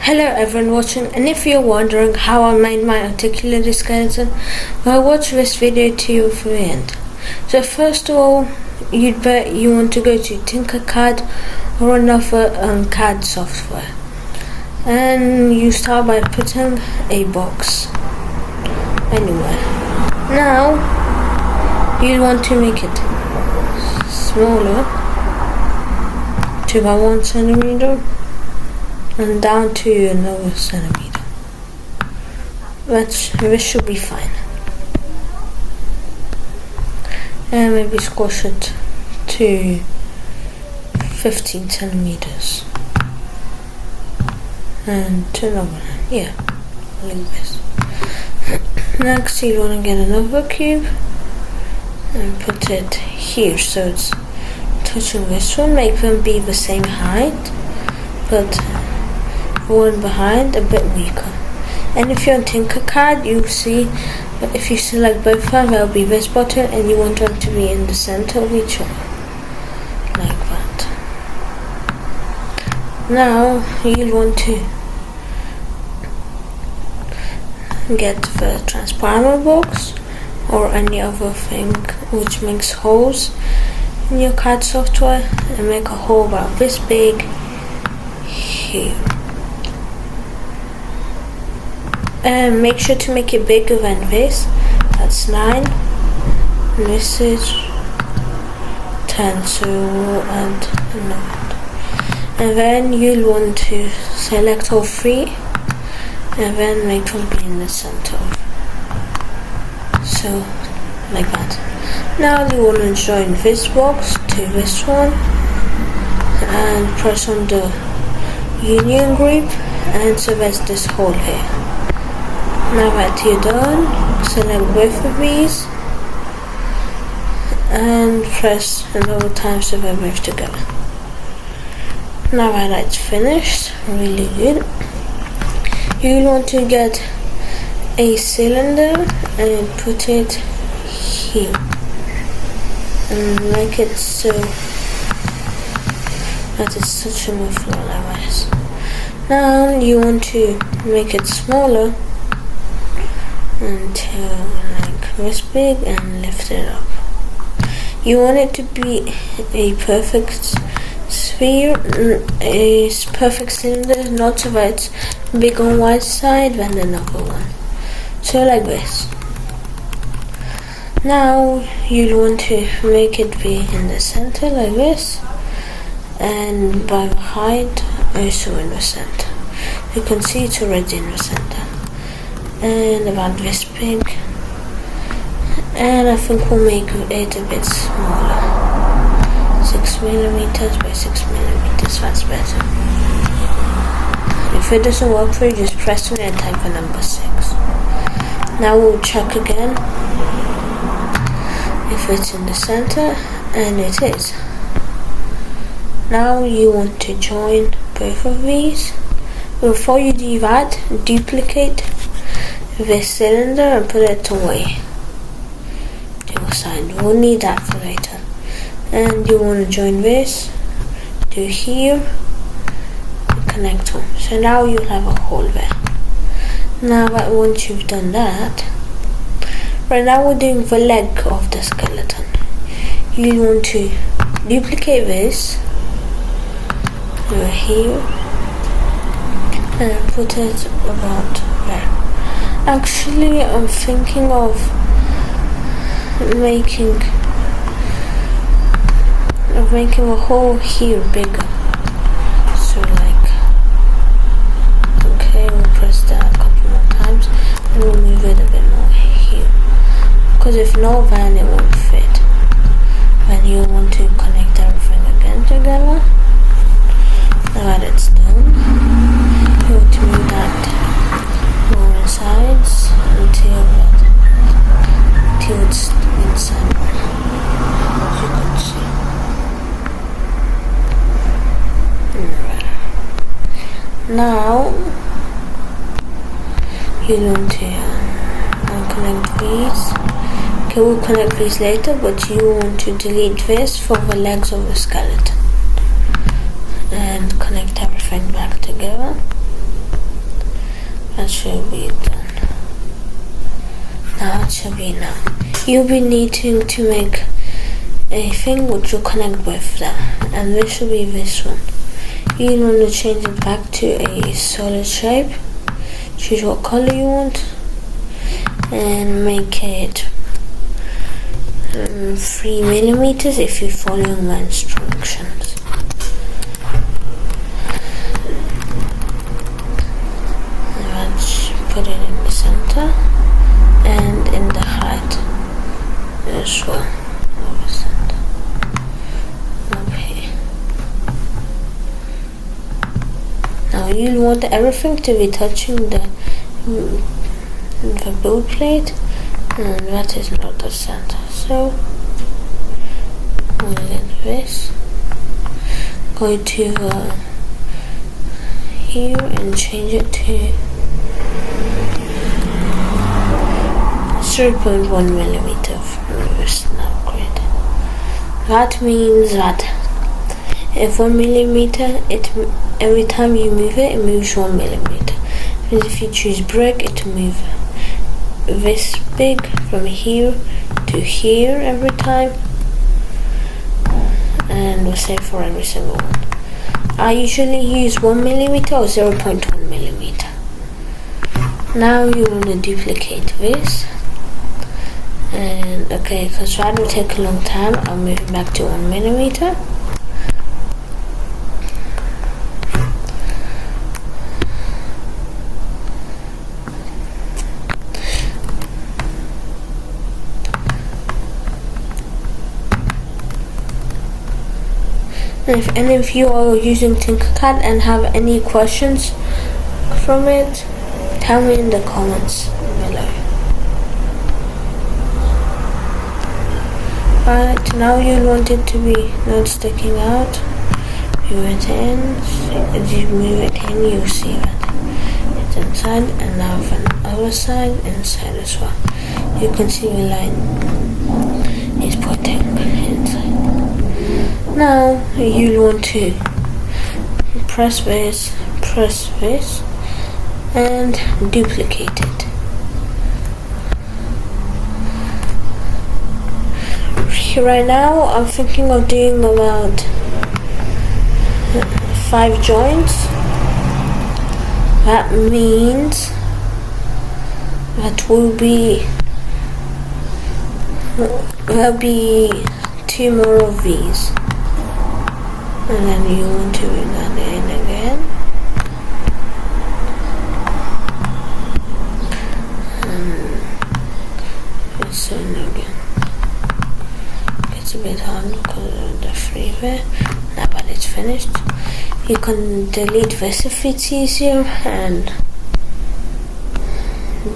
Hello everyone watching, and if you're wondering how I made my articulated skeleton, well, watch this video to the end. So first of all, you want to go to Tinkercad or another CAD software, and you start by putting a box anywhere. Now you want to make it smaller to about 1 centimeter and down to another centimeter. This should be fine. And maybe squash it to 15 centimeters. And to another one. Yeah, like this. Next you want to get another cube and put it here so it's touching this one. Make them be the same height, but one behind a bit weaker. And if you're on Tinkercad, you'll see that if you select both of them, there'll be this button, and you want them to be in the center of each other, like that. Now you'll want to get the transparent box or any other thing which makes holes in your CAD software, and make a hole about this big here. And make sure to make it bigger than this. That's 9. And this is 10. So we'll add another. And then you'll want to select all 3 and then make them be in the center. So like that. Now you want to join this box to this one and press on the union group, and so there's this hole here. Now that you're done, select both of these and press another time so they're both together. Now that it's finished, really good, you'll want to get a cylinder and put it here and make it so that it's touching the floor like this. Now you want to make it smaller until like this big and lift it up. You want it to be a perfect sphere, a perfect cylinder, not so that it's big on one side than another one. So like this. Now you want to make it be in the center like this, and by the height also in the center. You can see it's already in the center. And about this big, and I think we'll make it a bit smaller, 6 millimeters by 6 millimeters. That's better. If it doesn't work for you, just press on it and type the number 6. Now we'll check again if it's in the center, and it is. Now you want to join both of these. Before you do that, duplicate this cylinder and put it away to the side. We'll need that for later. And you want to join this to here and connect them. So now you'll have a hole there. Now that once you've done that, right now we're doing the leg of the skeleton. You want to duplicate this over here and put it about there. Actually, I'm thinking of making a hole here bigger. So like, okay, we'll press that a couple more times and we'll move it a bit more here. Because if not, then it won't fit. Then you want to connect everything again together. Now that it's done, you want to move that more sides until it's inside, as you can see. Right. Now you want to connect these. Okay, we'll connect these later, but you want to delete this from the legs of the skeleton and connect everything back together. that should be done. Now it should be now. You'll be needing to make a thing which will connect with them, and this should be this one. You want to change it back to a solid shape. Choose what color you want and make it 3 millimeters if you're following my instructions. Let's put it in the center and in the height as well. Okay. Now you want everything to be touching the build plate, and that is not the center. So we'll get this. Go to here and change it to 0.1 millimeter for this upgrade. That means that if 1 millimeter, every time you move it, it moves 1 millimeter. And if you choose brick, it will move this big from here to here every time, and we'll say for every single one. I usually use 1 millimeter or 0.1 millimeter. Now you want to duplicate this, and okay, because that will take a long time, I'll move it back to 1 millimeter. If any of you are using Tinkercad and have any questions from it, tell me in the comments below. Alright, now you want it to be not sticking out. Move it in. As you move it in, you see that it's inside, and now from the other side, inside as well. You can see the line is pointing inside. Now you want to press this, and duplicate it. Right now I'm thinking of doing about 5 joints. That means that there'll be 2 more of these. And then you want to do that in again. This one again. It's a bit hard because of the freeware. Now that it's finished, you can delete this if it's easier and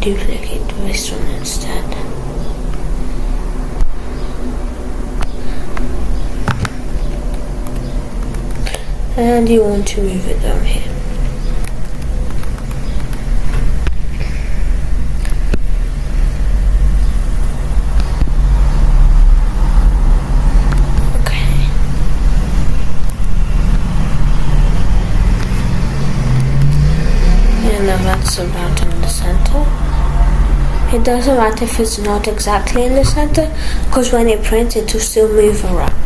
duplicate this one instead. And you want to move it down here. Okay. And now that's about in the center. It doesn't matter if it's not exactly in the center, because when it prints it will still move around.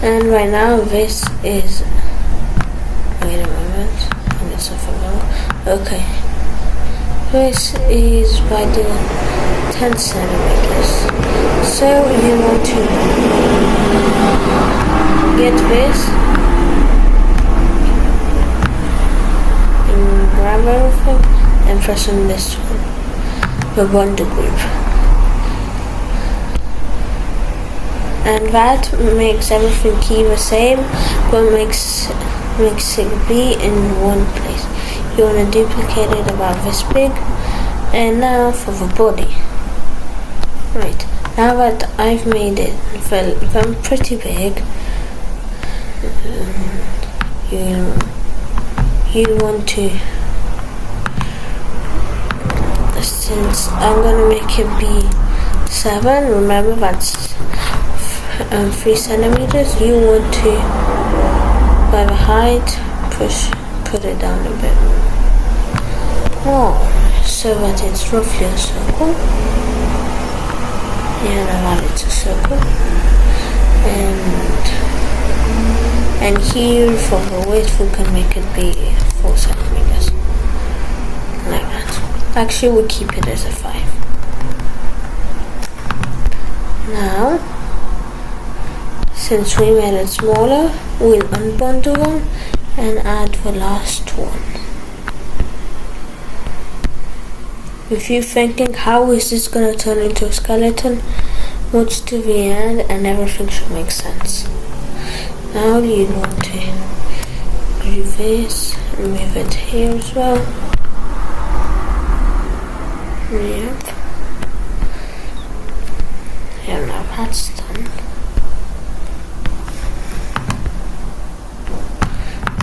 And right now this is, wait a moment, I get something wrong. Okay, this is by the 10 centimeters. So you want to get this and grab everything and press on this one, the bundle group. And that makes everything key the same, but makes it be in one place. You want to duplicate it about this big. And now for the body. Right, now that I've made it very pretty big, you want to, since I'm gonna make it be 7, remember that's 3 centimeters, you want to, by the height, put it down a bit more. So that it's roughly a circle. Yeah, now that it's a circle. And here for the width we can make it be 4 centimeters. Like that. Actually we'll keep it as a 5. Now, since we made it smaller, we'll unbundle them and add the last one. If you're thinking, how is this gonna turn into a skeleton? Watch to the end and everything should make sense. Now you want to do this and move it here as well. Yep. Yeah, now that's done.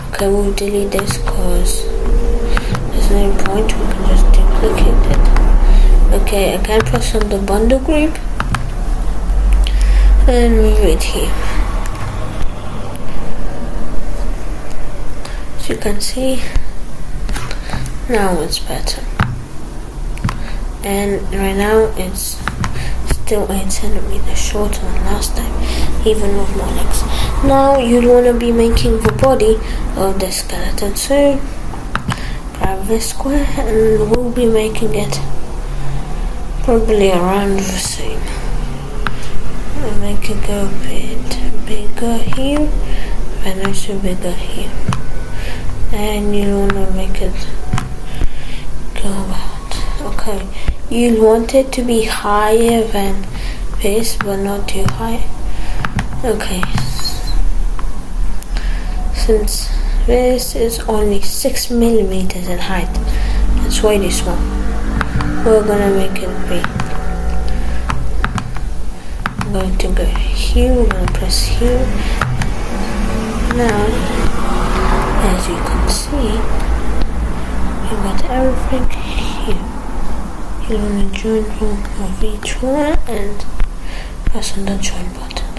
Okay, we'll delete this because there's no point, we can just duplicate it. Okay, again press on the bundle group and move it here. As you can see, now it's better. And right now it's still 8 centimeters shorter than last time, even with more legs. Now you'll want to be making the body of the skeleton, so grab this square and we'll be making it probably around the same. I'll make it go a bit bigger here and also bigger here, and you want to make it go about. Okay, you'll want it to be higher than this but not too high. Okay, since this is only 6 millimeters in height, it's way too small, we're gonna make it big. I'm going to go here, we're gonna press here. Now, as you can see, we got everything here. You want to join one of each one and press on the join button.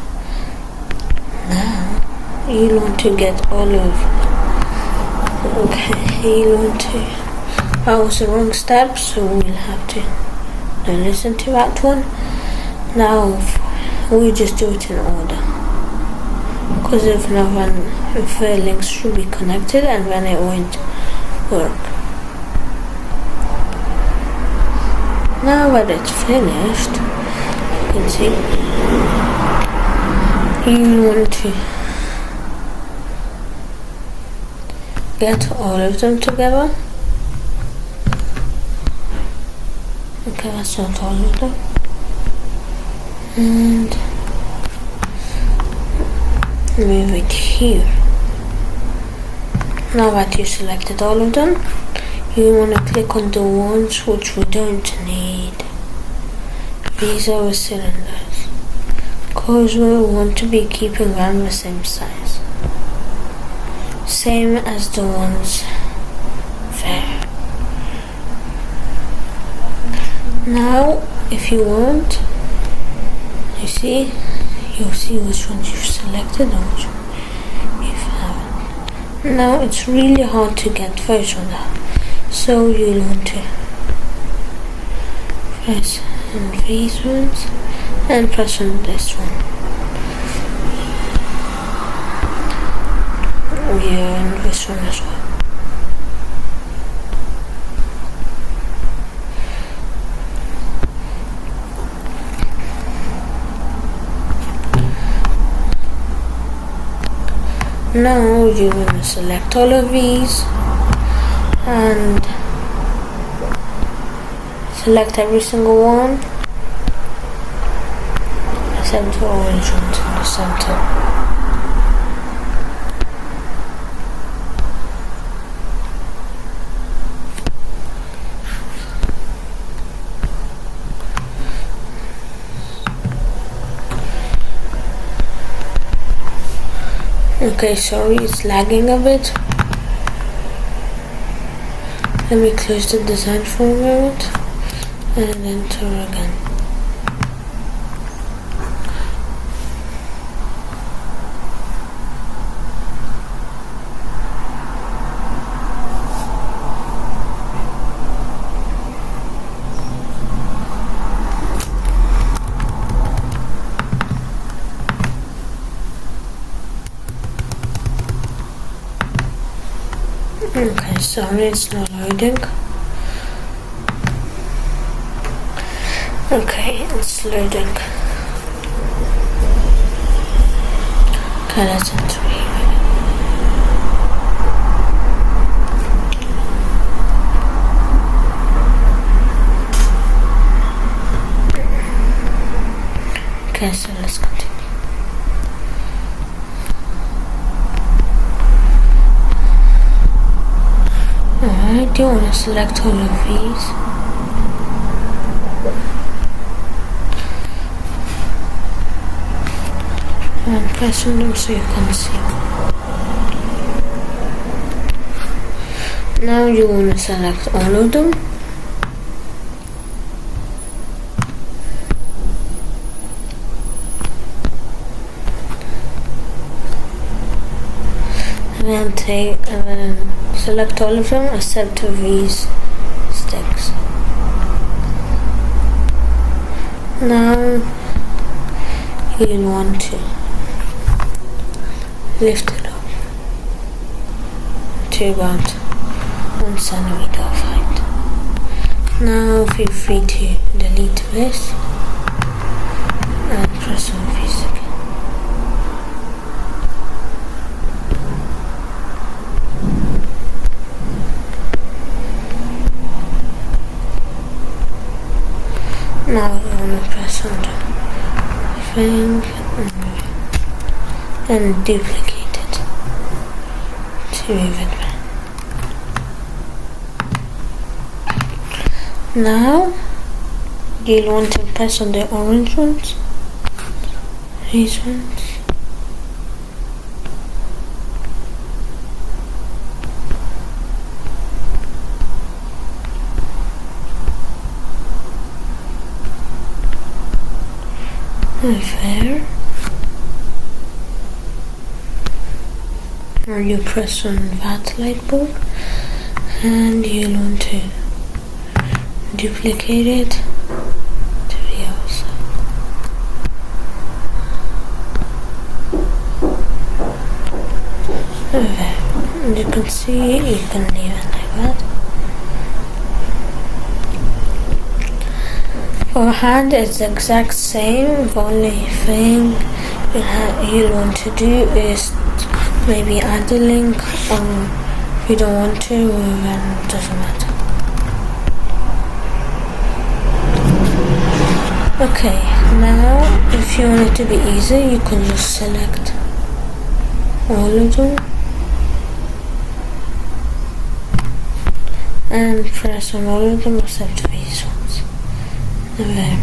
Now, you want to get all of. Okay, you want to. That was the wrong step, so we'll have to don't listen to that one. Now, we just do it in order. Because if not, then the links should be connected and then it won't work. Now that it's finished, you can see you want to get all of them together. Okay, that's not all of them. And move it here. Now that you selected all of them, you want to click on the ones which we don't need. These are the cylinders, because we want to be keeping them the same size, same as the ones there. Now if you want, you'll see which ones you've selected and which one you haven't. Now it's really hard to get those on that. So you'll want to press on these ones and press on this one. Yeah, and this one as well. Now you want to select all of these and select every single one except the orange ones in the center. Okay, sorry, it's lagging a bit. Let me close the design for a moment and enter again. Okay, sorry, it's not loading. Okay, it's loading. Okay, that's it. Okay, so let's continue. Alright, do you want to select all of these? And press on them so you can see. Now you want to select all of them. And then select all of them except these sticks. Now you want to lift it up to about 1 centimeter of height. Now feel free to delete this and press on this again. Now we want to press on the thing and duplicate it to move it back. Now you'll want to press on the orange ones, these ones. There. Or you press on that light bulb and you'll want to duplicate it to the other side. There. And you can see you can leave it like that. For hand, it's the exact same. The only thing you'll want to do is maybe add a link, or if you don't want to, then it doesn't matter. Okay, now if you want it to be easy, you can just select all of them and press on all of them except these ones. And then,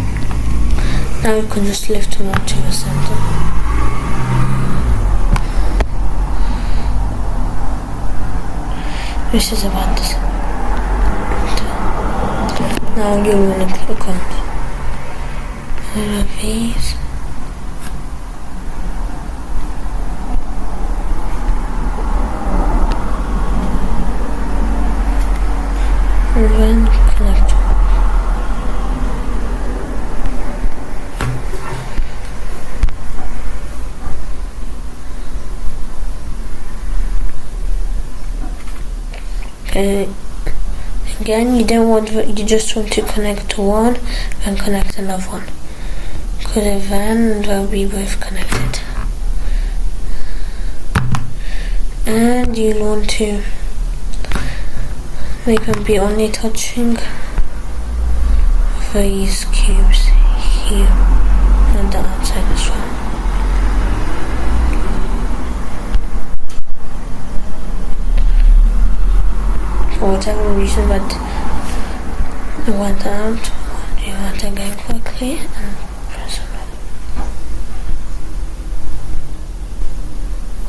now you can just lift them up to the center. This is about the center. Now you want to click on all of these. And then connect. Again, you just want to connect to one and connect another one, because then they'll be both connected. And you'll want to make them be only touching these cubes here and the outside as well. For whatever reason, but it went out. You want to go quickly and press on it.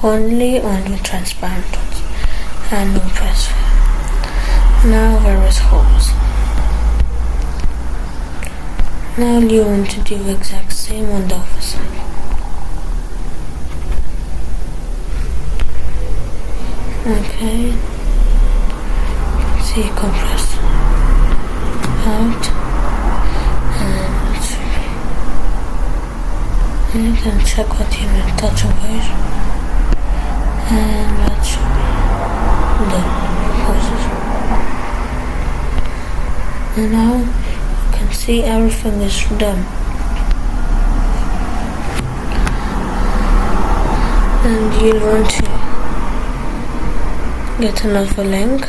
Only on the transparent ones, and no press. Now there is holes. Now you want to do the exact same on the other side. Okay. So you can press out and through. And then check what you will touch away. And that should be done. And now you can see everything is done. And you'll want to get another link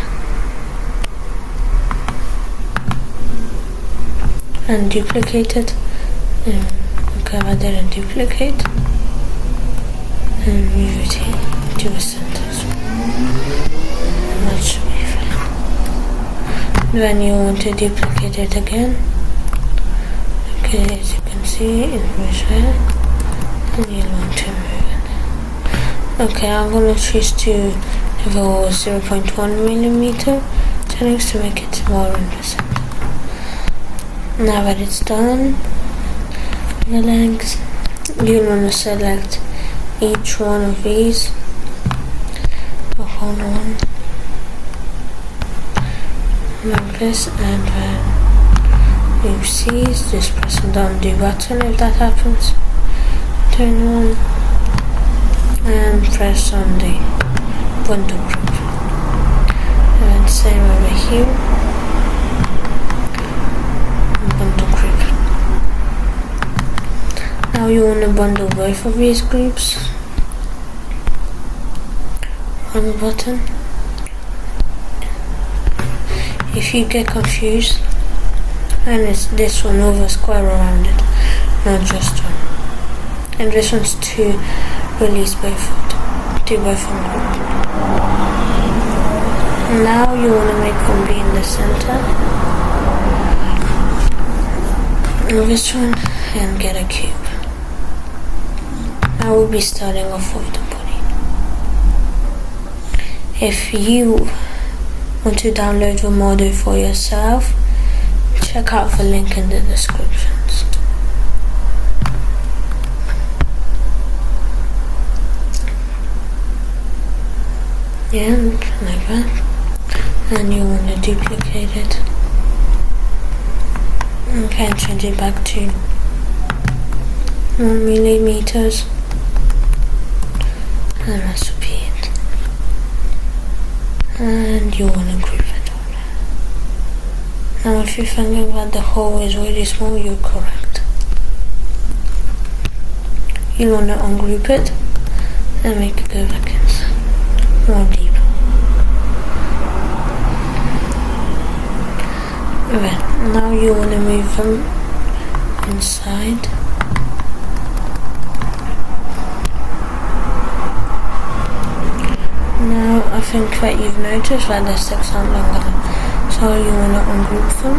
and duplicate it. Okay, I didn't duplicate. And move it here to the center. That should be fine. Then you want to duplicate it again. Okay, as you can see, it was there. And you'll want to move it. Okay, I'm going to choose to have a 0.1 millimeter settings to make it smaller in the center. Now that it's done, the legs, you'll want to select each one of these. One like this, and then you see, just press the undo button if that happens. Turn on and press on the bundle group. And same over here. Bundle group. Now you want to bundle both of these groups. One button. If you get confused, and it's this one with a square around it, not just one. And this one's to release both of them, do both of them. Now you want to make one be in the center. And this one, and get a cube. Now we'll be starting off with the body. If you want to download the model for yourself, check out the link in the descriptions. Yeah, like that. And you want to duplicate it. Okay, and change it back to 1 millimeters. And that should be it. And you want to group it all. Now if you're thinking that the hole is really small, you're correct. You want to ungroup it and make it go back inside, more deep. Right, now you want to move them inside. Now I think that you've noticed that the sticks aren't long enough, so you want to ungroup them.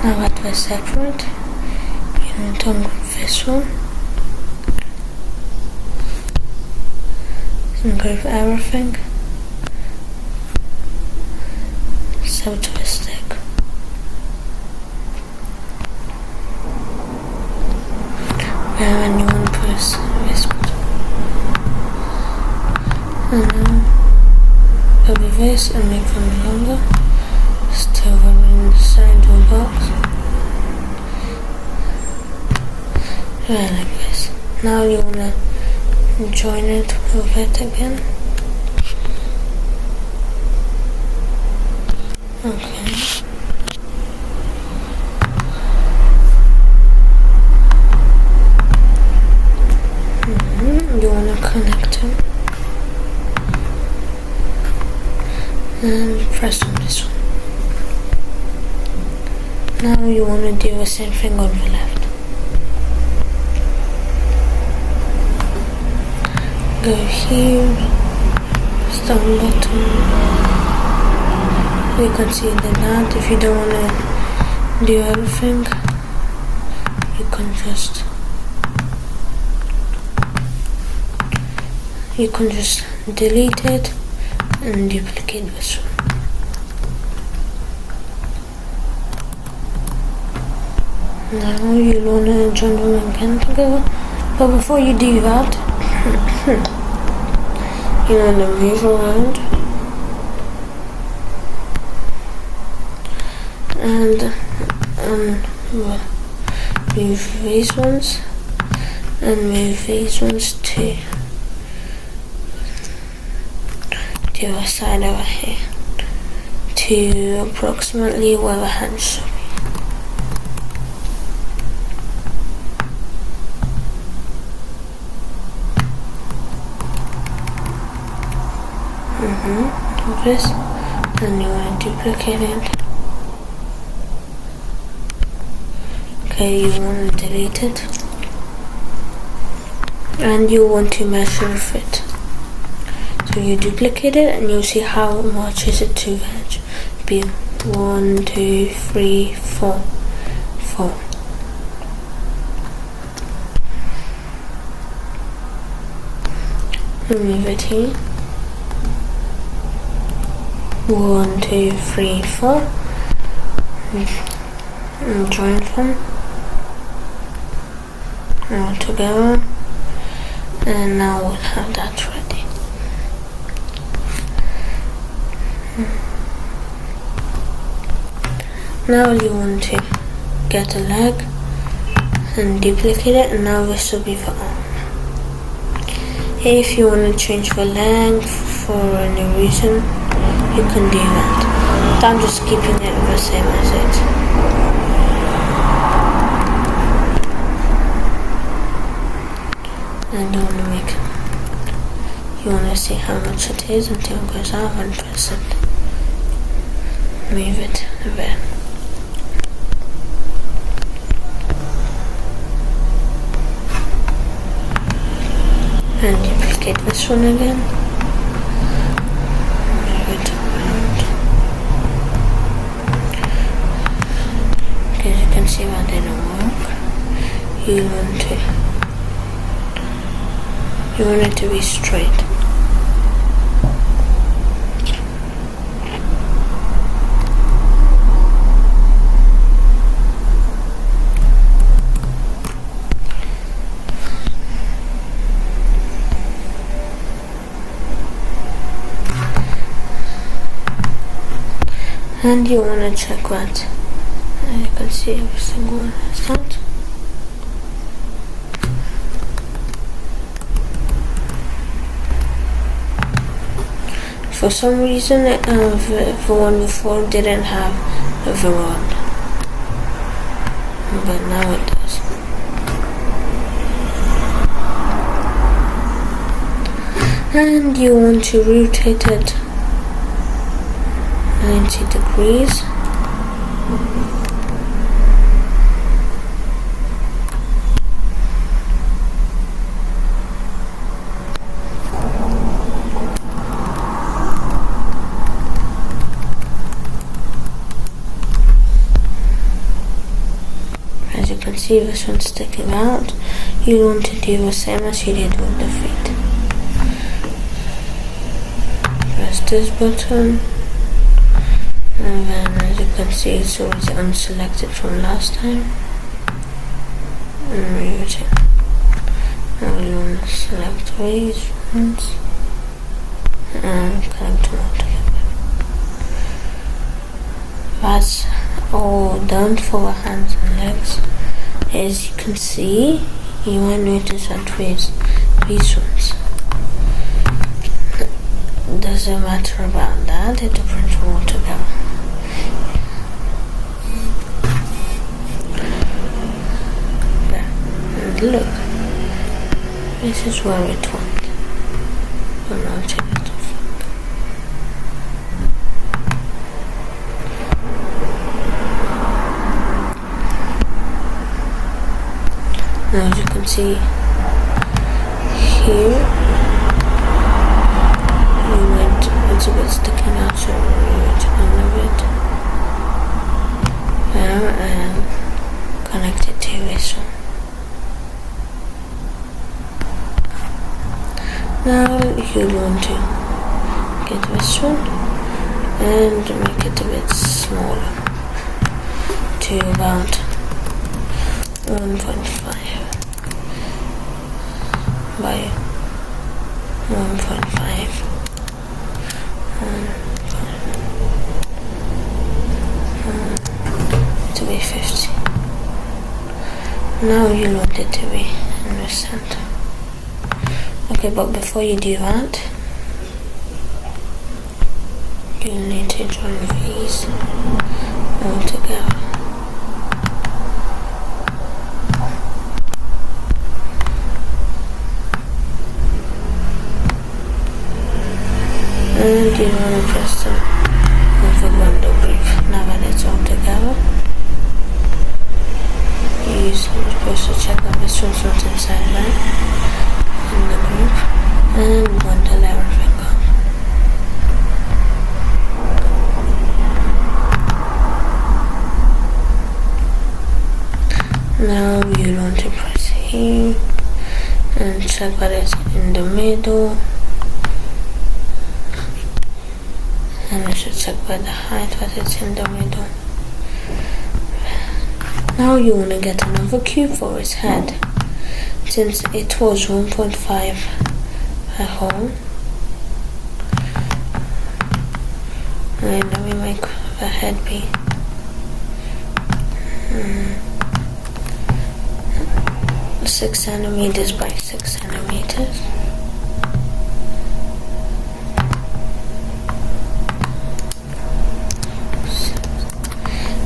Now that they're separate, you want to ungroup this one. Ungroup everything. So to a stick. And then you want to press this button. And now over this and make them longer. Still in the side of the box. Right, like this. Now you want to join it with it again. Okay. You want to connect them and press on this one. Now you want to do the same thing on the left. Go here, start button. You can see the that. If you don't want to do everything, you can just delete it and duplicate this one. Now you want to join them again together, but before you do that, you want to move around and move these ones and move these ones to the side over here. to approximately where the hand should be. This, and you want to duplicate it. Okay, you want to delete it, and you want to measure fit. So you duplicate it, and you see how much is it to be. 1, 2, 3, 4, 4. Move it here. 1, 2, 3, 4. And join them all together, and now we'll have that ready. Now you want to get a leg and duplicate it, and now this will be the arm. If you want to change the length for any reason, you can do that. But I'm just keeping it the same as it. And you want to see how much it is until it goes out and press it. Move it there. And duplicate this one again. Move it around. As you can see, that didn't work. You want it to be straight. And you want to check that. You can see every single one has that. For some reason, the one before didn't have the rod, but now it does. And you want to rotate it 90 degrees. As you can see, this one's sticking out. You want to do the same as you did with the feet. Press this button, and then as you can see, it's already unselected from last time. And move it. Now you want to select these ones and connect them all together. That's all done for the hands and legs. As you can see, you might notice that these ones. Doesn't matter about that, it brings them all together. There. And look, this is where it went. But now take it off. Now as you can see here, it's a bit sticking out, so we'll move it a little bit there and connect it to this one. Now you want to get this one and make it a bit smaller to about 1.5 by 1.5 to be 50. Now you want it to be in the center. Okay, but before you do that, you need to join these all together. And you want to press the bundle brief. Now that it's all together, you're supposed to check that this one's not inside there in the group, and bundle everything up. Now you want to press here and check that it's in the middle. And I should check by the height that it's in the middle. Now you want to get another cube for its head. Since it was 1.5 a hole. And let me make the head be 6 centimeters by 6 centimeters.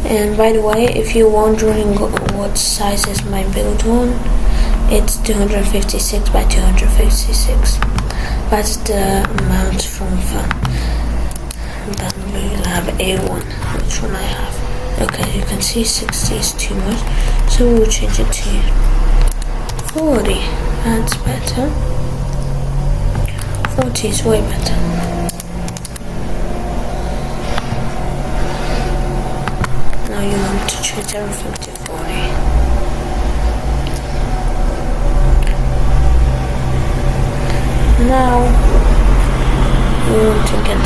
And by the way, if you're wondering what size is my build one, it's 256 by 256. That's the amount from the Bamboo Lab A1, which one I have. Okay, you can see 60 is too much, so we'll change it to 40. That's better. 40 is way better. Now you want to change everything to 40. Now you want to get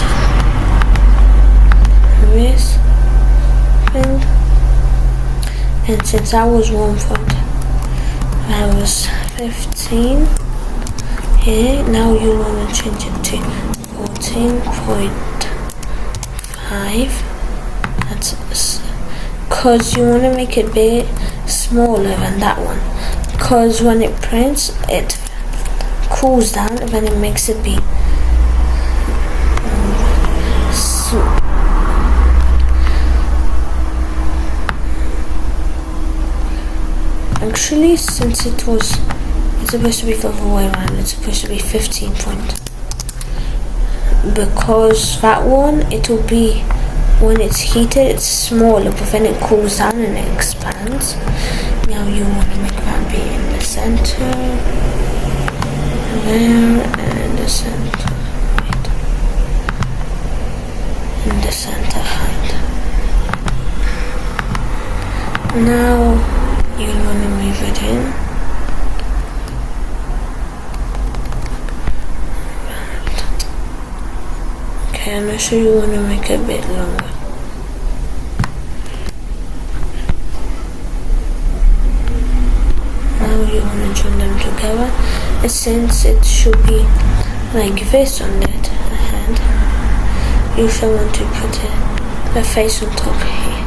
this thing, and since I was 15 here, now you want to change it to 14.5. That's because you want to make it bit smaller than that one, because when it prints it cools down and then it makes it be actually, since it's supposed to be the other way around, it's supposed to be 15 point, because that one, it will be, when it's heated it's smaller, but then it cools down and it expands. Now you want to make that be in the center, there, and the center, wait, in the center height. Now you want to move it in. Okay, I'm not sure you want to make it a bit longer. Now you want to join them together. And since it should be like this on the head, you shall want to put the face on top here.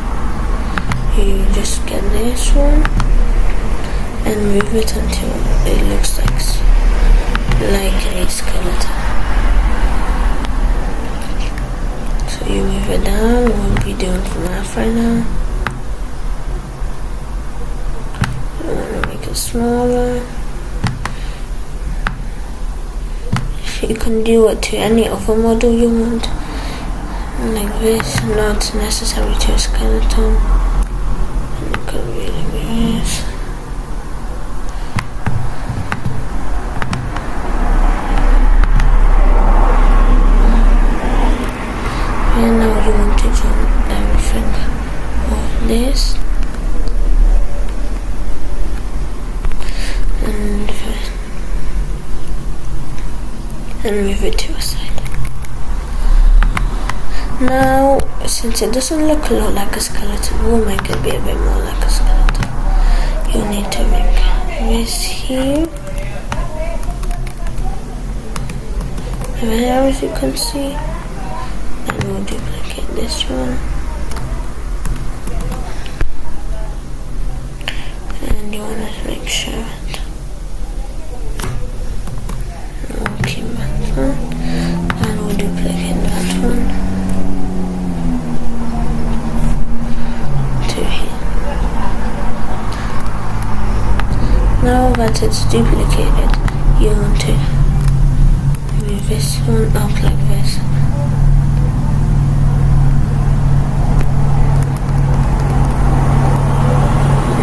You just get this one and move it until it looks like a skeleton. So you move it down. We won't be doing the math right now. You want to make it smaller. You can do it to any other model you want, like this, not necessary to a skeleton. And it could be like this. And now you want to join everything of this and move it to a side. Now, since it doesn't look a lot like a skeleton, we'll make it be a bit more like a skeleton. You need to make this here. And there, as you can see. And we'll duplicate this one. And you want to make sure that we'll keep that one. And we'll duplicate that one. wanted to duplicate it, you want to move this one up like this.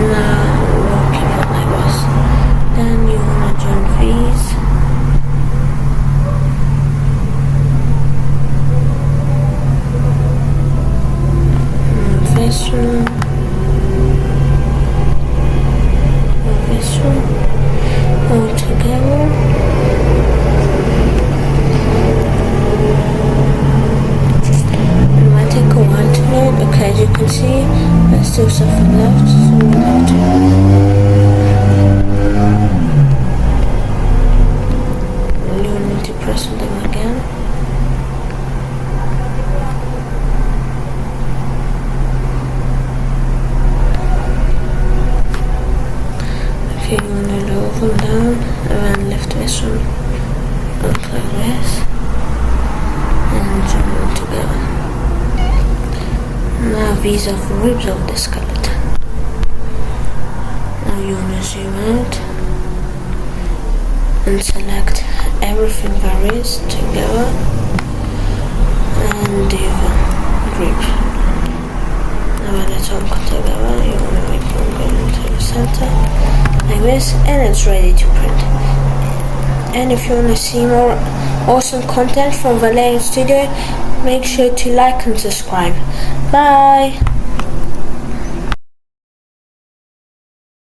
Now we'll keep it like this. Then you want to join these. Move this one. Move this one. All together. It might take a while to load, okay, as you can see there's still something left, so we'll have to you'll need to press on them again. Okay, you want to lower them down and then lift this one up like this and join them together. Now these are the ribs of the skeleton. Now you want to zoom out and select everything there is together and do the rib. Now when it's all together, you want to make them go into the center like this, and it's ready to print. And if you want to see more awesome content from Valerian Studio, make sure to like and subscribe. Bye!